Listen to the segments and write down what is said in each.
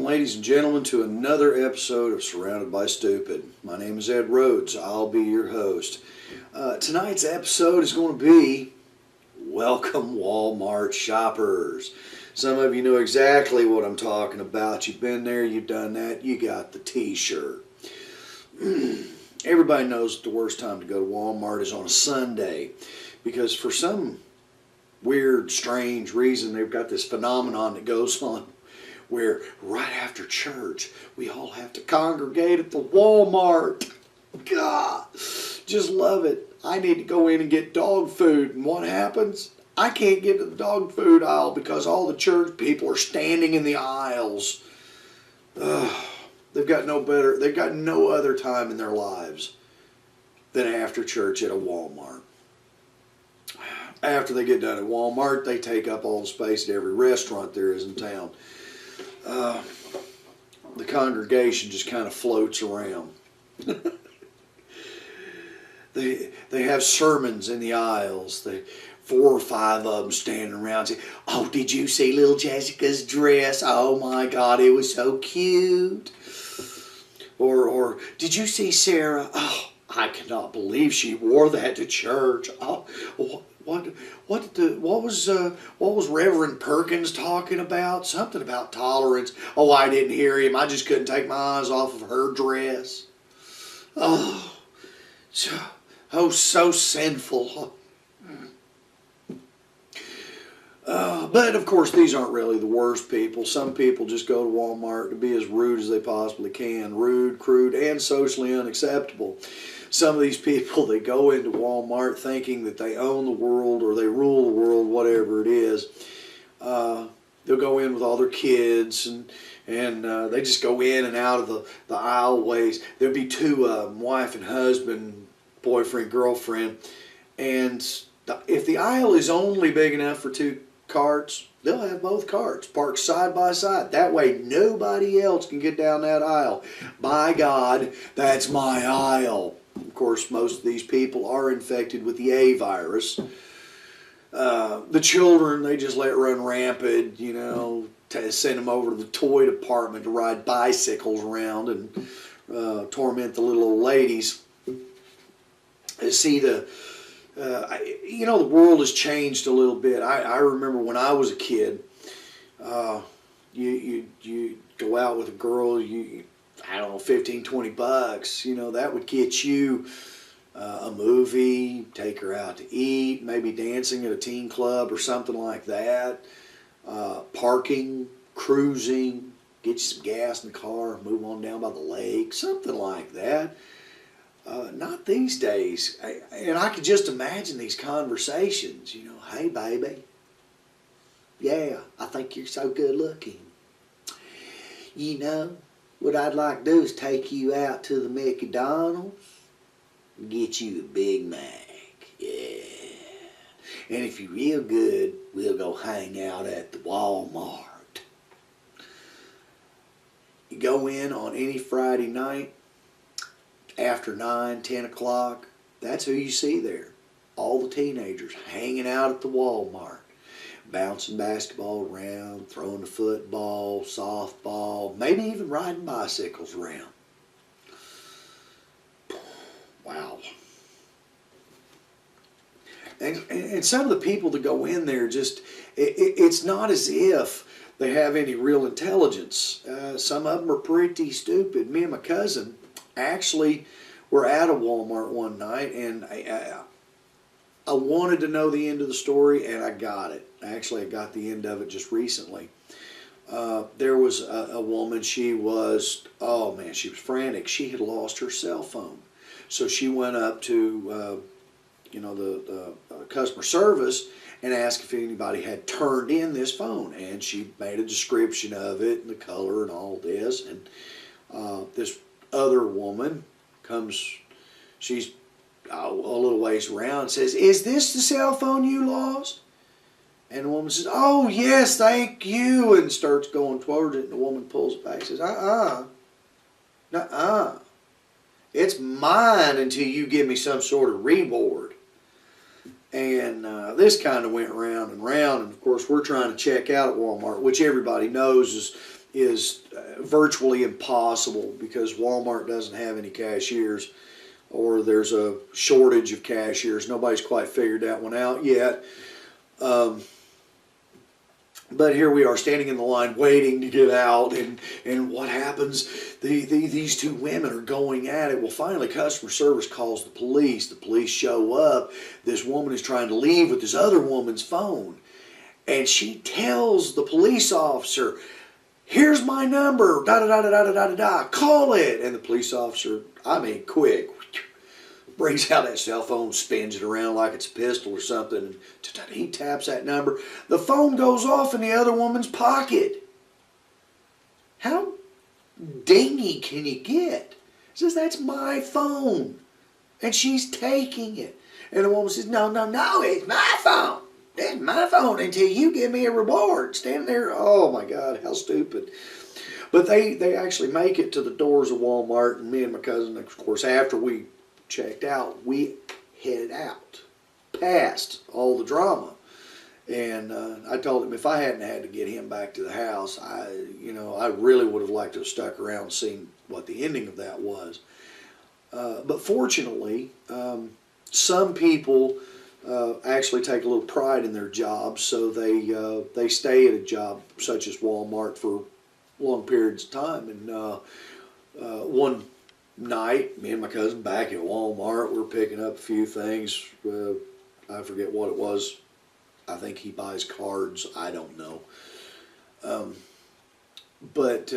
ladies and gentlemen, to another episode of Surrounded by Stupid. My name is Ed Rhodes. I'll be your host. Tonight's episode is going to be Welcome Walmart Shoppers. Some of you know exactly what I'm talking about. You've been there, you've done that, you got the t-shirt. Everybody knows that the worst time to go to Walmart is on a Sunday, because for some weird, strange reason, they've got this phenomenon that goes on where right after church, we all have to congregate at the Walmart. God, just love it. I need to go in and get dog food, and what happens? I can't get to the dog food aisle because all the church people are standing in the aisles. They've got no other time in their lives than after church at a Walmart. After they get done at Walmart, they take up all the space at every restaurant there is in town. The congregation just kind of floats around. They have sermons in the aisles. 4 or 5 of them standing around saying, "Oh, did you see little Jessica's dress? Oh my God, it was so cute." Or did you see Sarah? "Oh, I cannot believe she wore that to church. Oh, what was Reverend Perkins talking about? Something about tolerance. Oh, I didn't hear him. I just couldn't take my eyes off of her dress. Oh, so sinful." But of course, these aren't really the worst people. Some people just go to Walmart to be as rude as they possibly can. Rude, crude, and socially unacceptable. Some of these people, they go into Walmart thinking that they own the world or they rule the world, whatever it is. They'll go in with all their kids and they just go in and out of the aisleways. There'll be 2 wife and husband, boyfriend, girlfriend, and if the aisle is only big enough for 2 carts, they'll have both carts parked side by side. That way nobody else can get down that aisle. By God, that's my aisle. Of course, most of these people are infected with the A virus. The children, they just let run rampant, send them over to the toy department to ride bicycles around and torment the little old ladies. See, the world has changed a little bit. I remember when I was a kid, you go out with a girl, I don't know, 15, 20 bucks, that would get you a movie, take her out to eat, maybe dancing at a teen club or something like that, parking, cruising, get you some gas in the car, move on down by the lake, something like that. Not these days. And I could just imagine these conversations, "Hey, baby, yeah, I think you're so good looking. What I'd like to do is take you out to the McDonald's and get you a Big Mac. Yeah. And if you're real good, we'll go hang out at the Walmart." You go in on any Friday night, after 9, 10 o'clock, that's who you see there. All the teenagers hanging out at the Walmart, bouncing basketball around, throwing the football, softball, maybe even riding bicycles around. Wow. And some of the people that go in there, it's not as if they have any real intelligence. Some of them are pretty stupid. Me and my cousin actually were at a Walmart one night, and I wanted to know the end of the story, and I got it. Actually, I got the end of it just recently. There was a woman, she was frantic. She had lost her cell phone. So she went up to the customer service and asked if anybody had turned in this phone, and she made a description of it and the color and all this, and this other woman comes, she's a little ways around and says, "Is this the cell phone you lost?" And the woman says, "Oh, yes, thank you," and starts going towards it, and the woman pulls it back and says, "Nuh-uh. It's mine until you give me some sort of reward." And this kind of went round and round, and of course we're trying to check out at Walmart, which everybody knows is is virtually impossible because Walmart doesn't have any cashiers, or there's a shortage of cashiers. Nobody's quite figured that one out yet. But here we are standing in the line waiting to get out, and what happens? These two women are going at it. Well, finally customer service calls the police. The police show up. This woman is trying to leave with this other woman's phone. And she tells the police officer, here's my number, da-da-da-da-da-da-da-da, call it. And the police officer, I mean quick, brings out that cell phone, spins it around like it's a pistol or something, and he taps that number. The phone goes off in the other woman's pocket. How dingy can you get? He says, that's my phone. And she's taking it. And the woman says, no, it's my phone. It's my phone until you give me a reward. Stand there. Oh my God, how stupid. But they actually make it to the doors of Walmart, and me and my cousin, of course, after we checked out, we headed out past all the drama. And I told him if I hadn't had to get him back to the house, I really would have liked to have stuck around and seen what the ending of that was. But fortunately, some people actually take a little pride in their jobs, so they stay at a job such as Walmart for long periods of time. And one night, me and my cousin back at Walmart, we're picking up a few things. I forget what it was. I think he buys cards. I don't know. But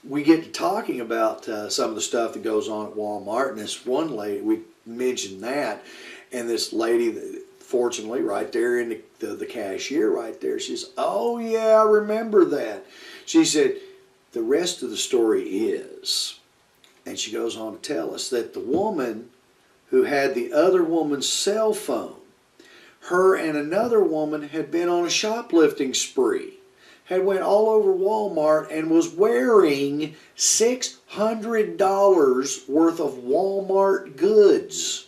we get to talking about some of the stuff that goes on at Walmart, and this one lady, we mentioned that, and this lady, fortunately, right there in the cashier right there, she says, oh yeah, I remember that. She said, the rest of the story is, and she goes on to tell us that the woman who had the other woman's cell phone, her and another woman had been on a shoplifting spree, had went all over Walmart and was wearing $600 worth of Walmart goods.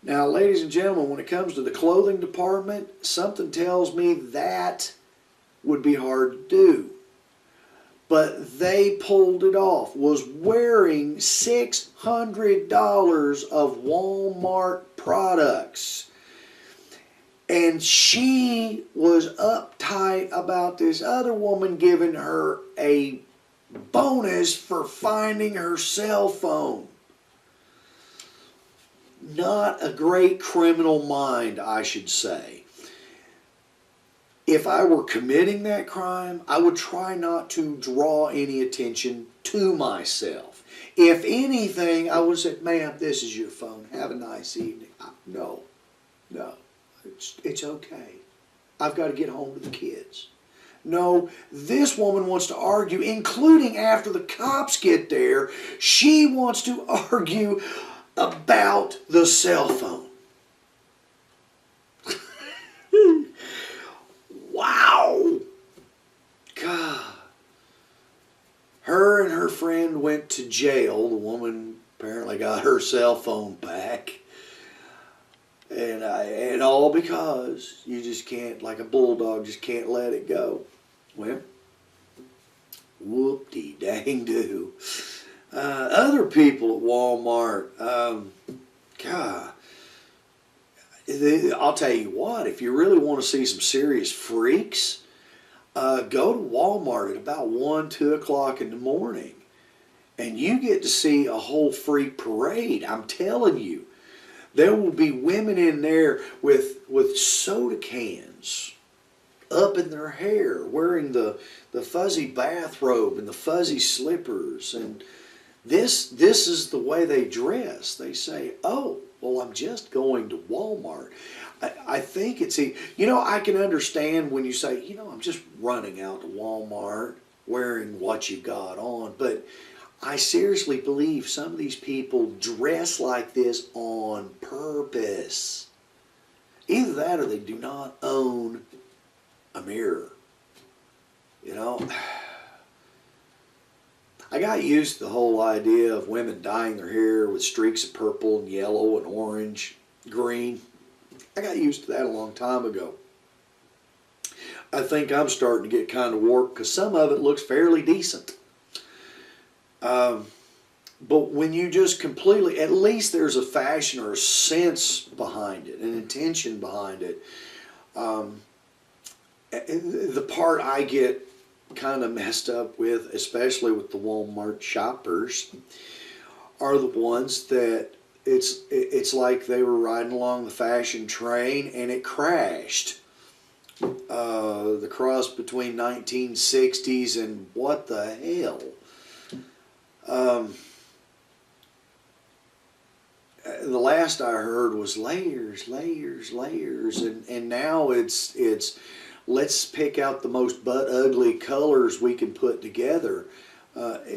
Now, ladies and gentlemen, when it comes to the clothing department, something tells me that would be hard to do. But they pulled it off, was wearing $600 of Walmart products. And she was uptight about this other woman giving her a bonus for finding her cell phone. Not a great criminal mind, I should say. If I were committing that crime, I would try not to draw any attention to myself. If anything, I would say, ma'am, this is your phone. Have a nice evening. No. It's okay. I've got to get home to the kids. No, this woman wants to argue, including after the cops get there. She wants to argue about the cell phone. Wow. God. Her and her friend went to jail. The woman apparently got her cell phone back. And all because you just can't, like a bulldog, just can't let it go. Well, whoop-de-dang-do. Other people at Walmart, God, I'll tell you what, if you really want to see some serious freaks, go to Walmart at about 1, 2 o'clock in the morning, and you get to see a whole freak parade. I'm telling you. There will be women in there with soda cans up in their hair, wearing the fuzzy bathrobe and the fuzzy slippers. And this is the way they dress. They say, oh, well, I'm just going to Walmart. I think it's, I can understand when you say, I'm just running out to Walmart wearing what you got on. But I seriously believe some of these people dress like this on purpose. Either that or they do not own a mirror. I got used to the whole idea of women dyeing their hair with streaks of purple and yellow and orange, green. I got used to that a long time ago. I think I'm starting to get kind of warped because some of it looks fairly decent. But when you just completely, at least there's a fashion or a sense behind it, an intention behind it. The part I get kind of messed up with, especially with the Walmart shoppers, are the ones that it's like they were riding along the fashion train and it crashed. The cross between 1960s and what the hell. The last I heard was layers, layers, layers, and now it's let's pick out the most butt ugly colors we can put together.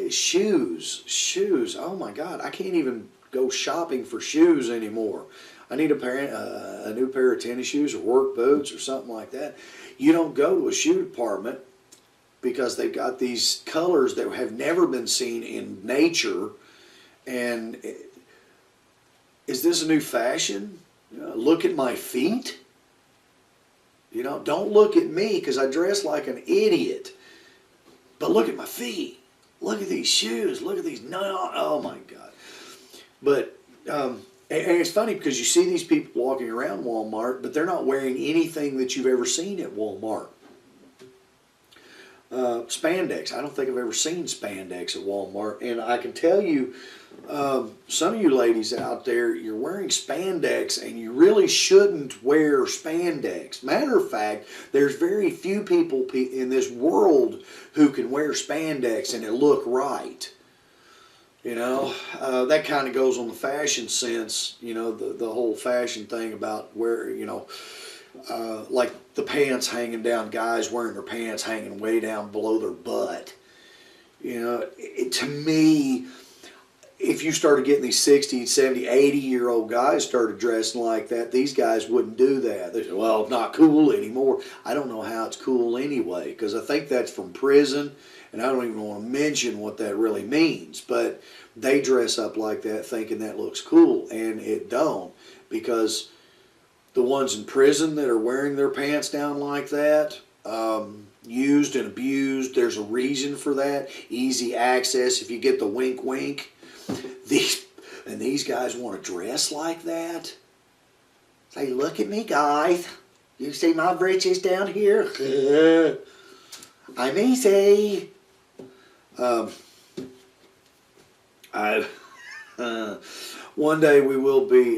Shoes. Oh my God, I can't even go shopping for shoes anymore. I need a new pair of tennis shoes or work boots or something like that. You don't go to a shoe department because they've got these colors that have never been seen in nature. And is this a new fashion? Look at my feet. Don't look at me because I dress like an idiot. But look at my feet. Look at these shoes. Look at these. No, oh my God. But and it's funny because you see these people walking around Walmart, but they're not wearing anything that you've ever seen at Walmart. Spandex. I don't think I've ever seen spandex at Walmart. And I can tell you, some of you ladies out there, you're wearing spandex and you really shouldn't wear spandex. Matter of fact, there's very few people in this world who can wear spandex and it look right. That kind of goes on the fashion sense, the whole fashion thing about where, like the pants hanging down, guys wearing their pants hanging way down below their butt. To me, if you started getting these 60, 70, 80-year-old guys started dressing like that, these guys wouldn't do that. They say, well, it's not cool anymore. I don't know how it's cool anyway, because I think that's from prison, and I don't even want to mention what that really means. But they dress up like that thinking that looks cool, and it don't, because the ones in prison that are wearing their pants down like that, used and abused, there's a reason for that. Easy access if you get the wink wink. These guys want to dress like that. Say, look at me, guys. You see my britches down here? I'm easy. One day we will be,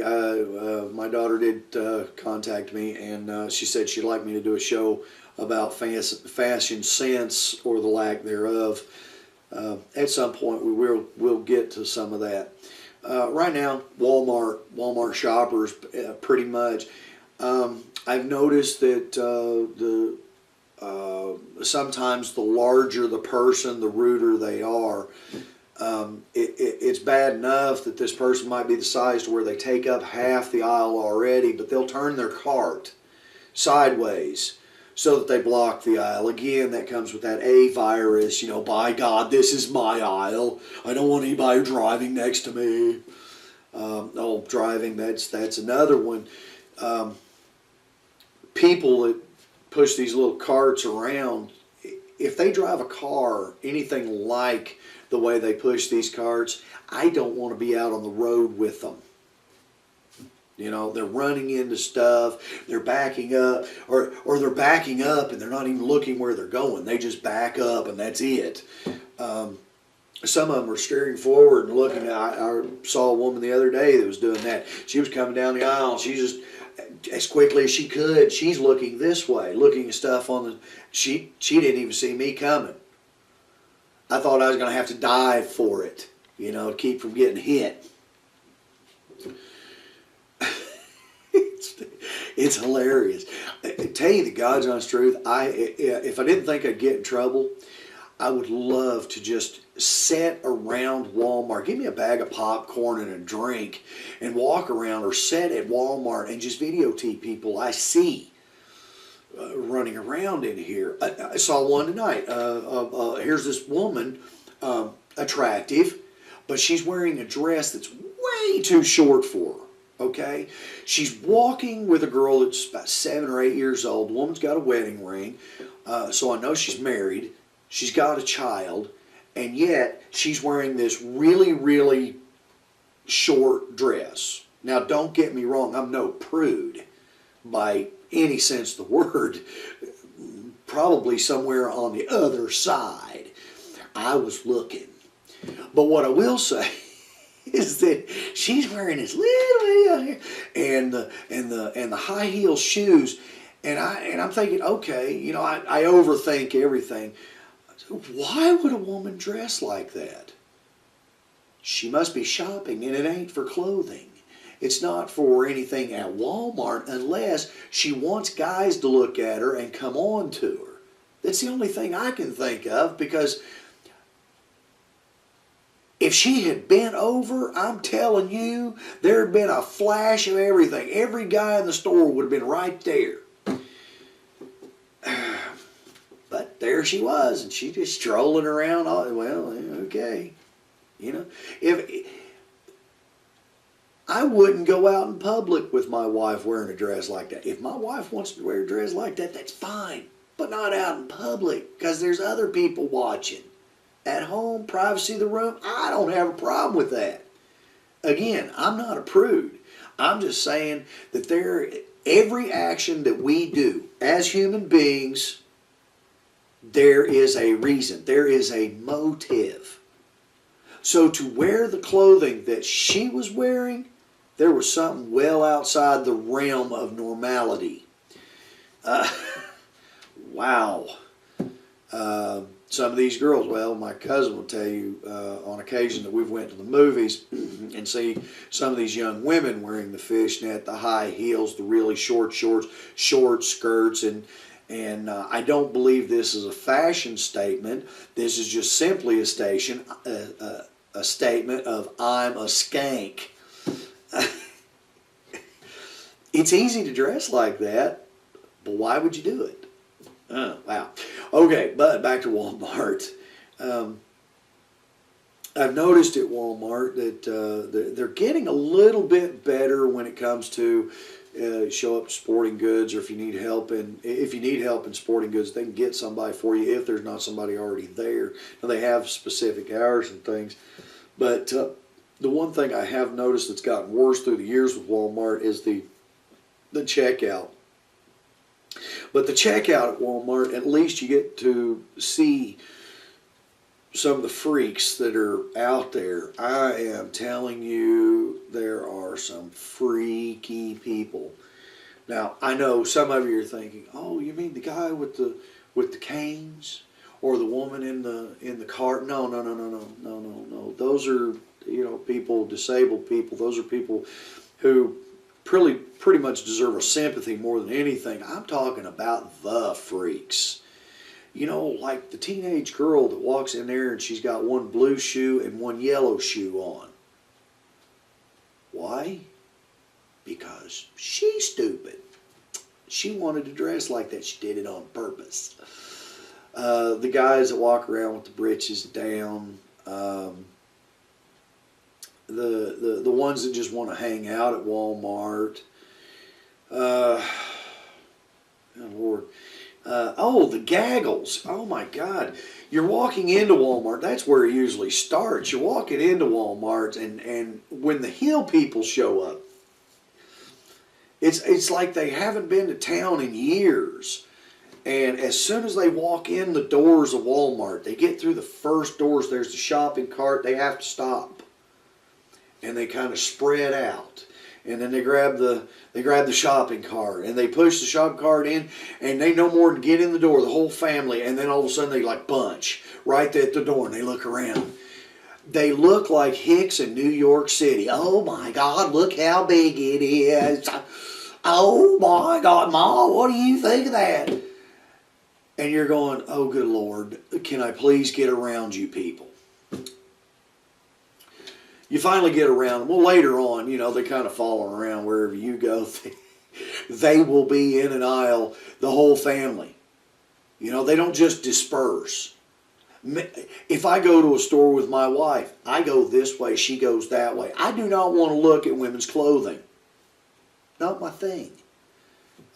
my daughter did contact me, and she said she'd like me to do a show about fashion sense or the lack thereof. At some point we'll get to some of that. Right now, Walmart shoppers, pretty much. I've noticed that sometimes the larger the person, the ruder they are. It's bad enough that this person might be the size to where they take up half the aisle already, but they'll turn their cart sideways so that they block the aisle. Again, that comes with that A virus, by God, this is my aisle. I don't want anybody driving next to me. Driving, that's another one. People that push these little carts around, if they drive a car anything like the way they push these carts, I don't want to be out on the road with them. They're running into stuff, they're backing up, or they're backing up and they're not even looking where they're going. They just back up and that's it. Some of them are steering forward and looking. I saw a woman the other day that was doing that. She was coming down the aisle and she just, as quickly as she could, she's looking this way, looking at stuff on the, she didn't even see me coming. I thought I was going to have to dive for it, to keep from getting hit. It's hilarious. I tell you the God's honest truth, if I didn't think I'd get in trouble, I would love to just sit around Walmart, give me a bag of popcorn and a drink, and walk around or sit at Walmart and just videotape people I see running around in here. I saw one tonight. Here's this woman, attractive, but she's wearing a dress that's way too short for her. Okay? She's walking with a girl that's about 7 or 8 years old. The woman's got a wedding ring, so I know she's married. She's got a child, and yet she's wearing this really, really short dress. Now, don't get me wrong, I'm no prude by any sense of the word. Probably somewhere on the other side. I was looking. But what I will say is that she's wearing this little bitty out here and the high heel shoes, and I'm thinking, okay, you know, I overthink everything. Why would a woman dress like that? She must be shopping, and it ain't for clothing. It's not for anything at Walmart unless she wants guys to look at her and come on to her. That's the only thing I can think of, because if she had bent over, I'm telling you, there had been a flash of everything. Every guy in the store would have been right there. But there she was, and she just strolling around. Well, okay. You know, if I wouldn't go out in public with my wife wearing a dress like that. If my wife wants to wear a dress like that, that's fine. But not out in public, because there's other people watching. At home, privacy of the room, I don't have a problem with that. Again, I'm not a prude. I'm just saying that every action that we do as human beings, there is a reason. There is a motive. So to wear the clothing that she was wearing, there was something well outside the realm of normality. Wow. Some of these girls, well, my cousin will tell you on occasion that we've went to the movies and see some of these young women wearing the fishnet, the high heels, the really short shorts, short skirts, and I don't believe this is a fashion statement. This is just simply a statement of I'm a skank. It's easy to dress like that, but why would you do it? Oh, wow. Okay, but back to Walmart. I've noticed at Walmart that they're getting a little bit better when it comes to show up sporting goods, or if you need help in sporting goods, they can get somebody for you if there's not somebody already there. Now, they have specific hours and things, but the one thing I have noticed that's gotten worse through the years with Walmart is the checkout. But the checkout at Walmart, at least you get to see some of the freaks that are out there. I am telling you, there are some freaky people. Now, I know some of you are thinking, "Oh, you mean the guy with the canes, or the woman in the cart?" No. Those are, people, disabled people. Those are people who pretty much deserve our sympathy more than anything. I'm talking about the freaks. Like the teenage girl that walks in there and she's got one blue shoe and one yellow shoe on. Why? Because she's stupid. She wanted to dress like that. She did it on purpose. The guys that walk around with the britches down, the ones that just want to hang out at Walmart. Oh, Lord. The gaggles. Oh, my God. You're walking into Walmart. That's where it usually starts. You're walking into Walmart, and when the hill people show up, it's like they haven't been to town in years. And as soon as they walk in the doors of Walmart, they get through the first doors, there's the shopping cart, they have to stop. And they kind of spread out. And then they grab the shopping cart, and they push the shopping cart in, and they no more than get in the door, the whole family, and then all of a sudden they bunch right at the door, and they look around. They look like hicks in New York City. Oh my God, look how big it is. Oh my God, Ma, what do you think of that? And you're going, oh good Lord, can I please get around you people? You finally get around them. Well, later on, they kind of follow around wherever you go. They will be in an aisle, the whole family. They don't just disperse. If I go to a store with my wife, I go this way, she goes that way. I do not want to look at women's clothing. Not my thing.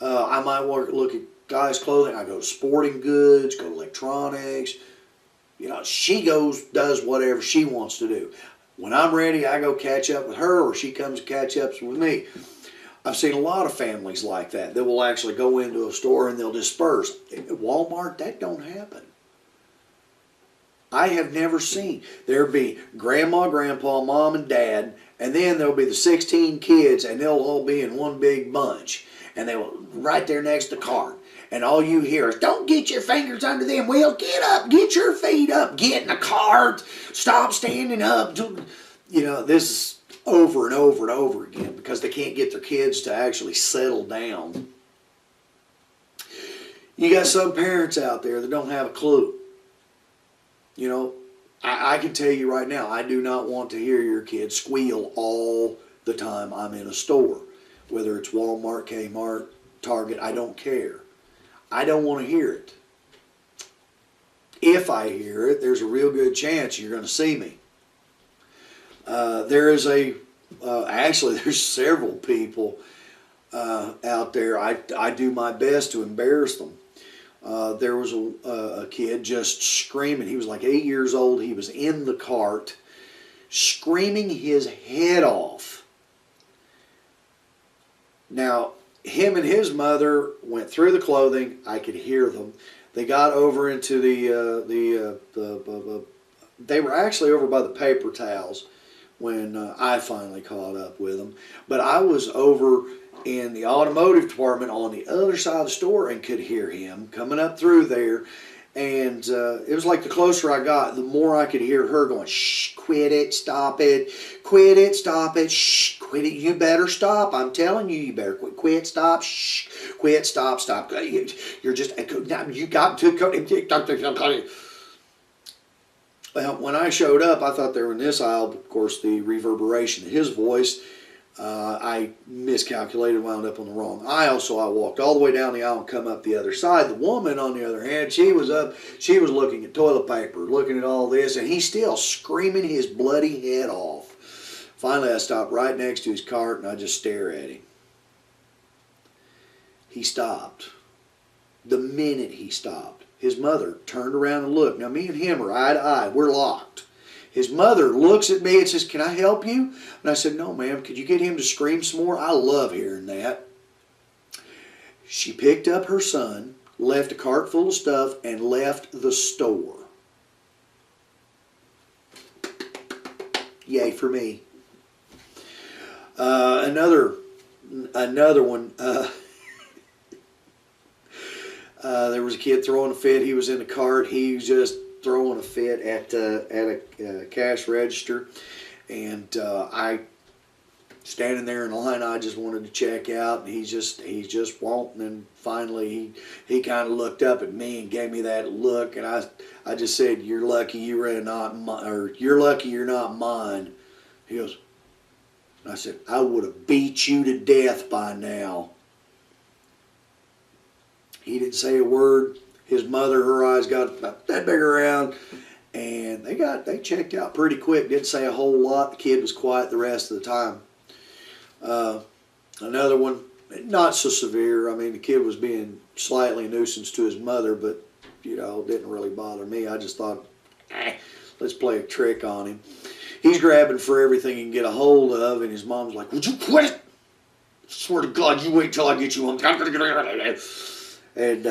I might look at guys' clothing. I go to sporting goods, go to electronics. She does whatever she wants to do. When I'm ready, I go catch up with her, or she comes and catch up with me. I've seen a lot of families like that. They will actually go into a store and they'll disperse. At Walmart, that don't happen. I have never seen. There'll be grandma, grandpa, mom, and dad, and then there'll be the 16 kids, and they'll all be in one big bunch. And they will right there next to the cart. And all you hear is, don't get your fingers under them. Well, get up, get your feet up, get in the cart, stop standing up. This is over and over and over again because they can't get their kids to actually settle down. You got some parents out there that don't have a clue. I can tell you right now, I do not want to hear your kids squeal all the time I'm in a store. Whether it's Walmart, Kmart, Target, I don't care. I don't want to hear it. If I hear it, there's a real good chance you're going to see me. There's several people out there. I do my best to embarrass them. There was a kid just screaming. He was like 8 years old. He was in the cart screaming his head off. Now, him and his mother went through the clothing. I could hear them. They got over into they were actually over by the paper towels when I finally caught up with them. But I was over in the automotive department on the other side of the store and could hear him coming up through there. And it was like the closer I got, the more I could hear her going, shh, quit it, stop it, quit it, stop it, shh, quit it, you better stop. I'm telling you, you better quit, stop, shh, quit, stop. You're just, you got to. Well, when I showed up, I thought they were in this aisle. Of course, the reverberation of his voice, I miscalculated, wound up on the wrong aisle, so I walked all the way down the aisle and come up the other side. The woman, on the other hand, she was looking at toilet paper, looking at all this, and he's still screaming his bloody head off. Finally, I stopped right next to his cart, and I just stare at him. He stopped. The minute he stopped, his mother turned around and looked. Now, me and him are eye to eye. We're locked. His mother looks at me and says, "Can I help you?" And I said, "No, ma'am. Could you get him to scream some more? I love hearing that." She picked up her son, left a cart full of stuff, and left the store. Yay for me. Another one. There was a kid throwing a fit. He was in the cart. He was just throwing a fit at a cash register, and I standing there in line. I just wanted to check out, and he's just wanting. And finally, he kind of looked up at me and gave me that look, and I just said, "You're lucky you're not mine." He goes, and I said, "I would have beat you to death by now." He didn't say a word. His mother, her eyes got about that big around, and they checked out pretty quick. Didn't say a whole lot. The kid was quiet the rest of the time. Another one, not so severe. I mean, the kid was being slightly a nuisance to his mother, but it didn't really bother me. I just thought, let's play a trick on him. He's grabbing for everything he can get a hold of, and his mom's like, "Would you quit it? I swear to God, you wait till I get you home." And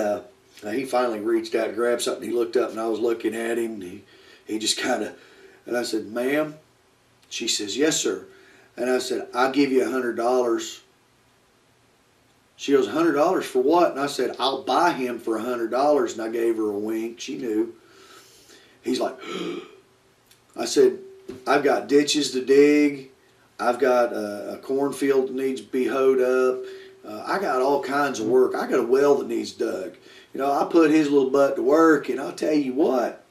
he finally reached out and grabbed something. He looked up, and I was looking at him. And he just kind of, and I said, "Ma'am?" She says, "Yes, sir." And I said, "I'll give you $100. She goes, $100 for what? And I said, "I'll buy him for $100. And I gave her a wink. She knew. He's like, I said, "I've got ditches to dig. I've got a cornfield that needs to be hoed up. I got all kinds of work. I got a well that needs dug. I put his little butt to work, and I'll tell you what,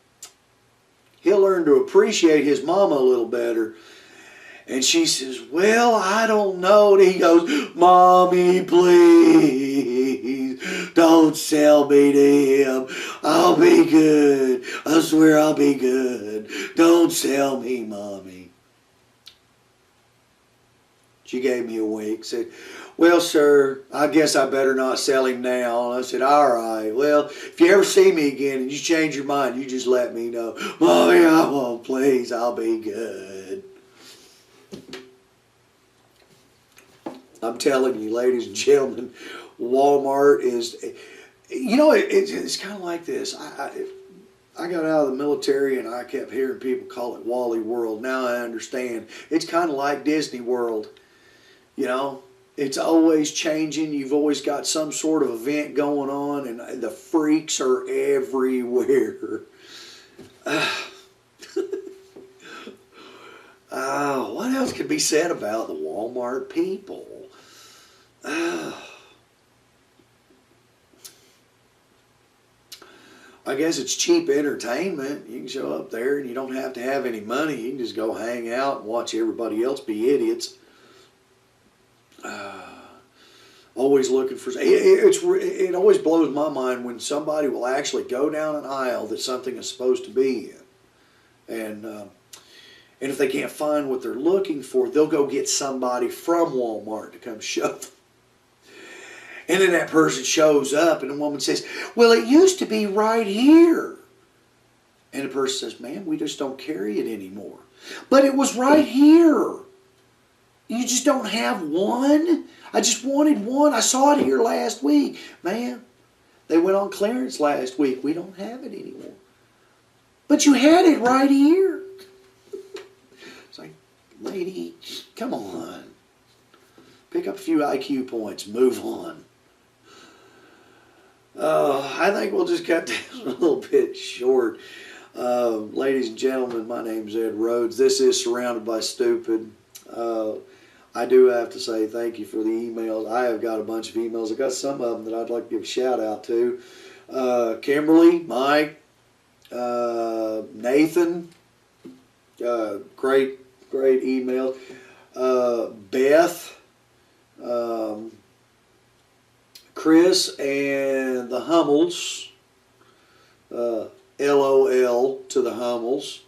he'll learn to appreciate his mama a little better." And she says, "Well, I don't know." And he goes, "Mommy, please, don't sell me to him. I'll be good. I swear I'll be good. Don't sell me, Mommy." She gave me a wink. Said, well, sir, I guess I better not sell him now. And I said, all right. Well, if you ever see me again and you change your mind, you just let me know. Mommy, I won't, please. I'll be good. I'm telling you, ladies and gentlemen, Walmart is, you know, it's kind of like this. I got out of the military and I kept hearing people call it Wally World. Now I understand. It's kind of like Disney World. You know, it's always changing. You've always got some sort of event going on, and the freaks are everywhere. What else could be said about the Walmart people? I guess it's cheap entertainment. You can show up there and you don't have to have any money. You can just go hang out and watch everybody else be idiots. Always looking for... It always blows my mind when somebody will actually go down an aisle that something is supposed to be in. And if they can't find what they're looking for, they'll go get somebody from Walmart to come show them. And then that person shows up and the woman says, well, it used to be right here. And the person says, ma'am, we just don't carry it anymore. But it was right here. You just don't have one? I just wanted one. I saw it here last week. Ma'am, they went on clearance last week. We don't have it anymore. But you had it right here. It's like, lady, come on. Pick up a few IQ points. Move on. I think we'll just cut this a little bit short. Ladies and gentlemen, my name is Ed Rhodes. This is Surrounded by Stupid. I do have to say thank you for the emails. I have got a bunch of emails. I've got some of them that I'd like to give a shout out to. Kimberly, Mike, Nathan, great email. Beth, Chris, and the Hummels. LOL to the Hummels.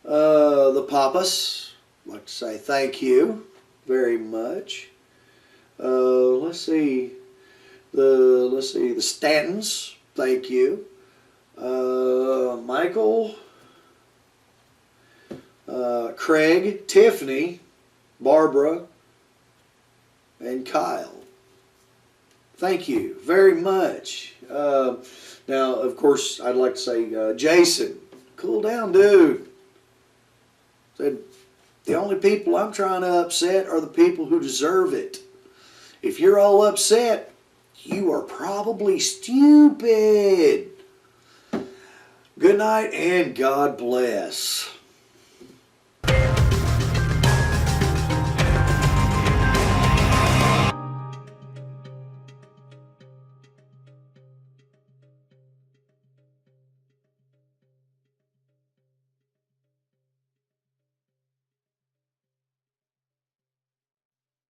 The Papas. I'd like to say thank you very much. Let's see the Stantons. Thank you. Michael, Craig, Tiffany, Barbara, and Kyle. Thank you very much. Now, of course, I'd like to say Jason, cool down, dude. Said, the only people I'm trying to upset are the people who deserve it. If you're all upset, you are probably stupid. Good night and God bless.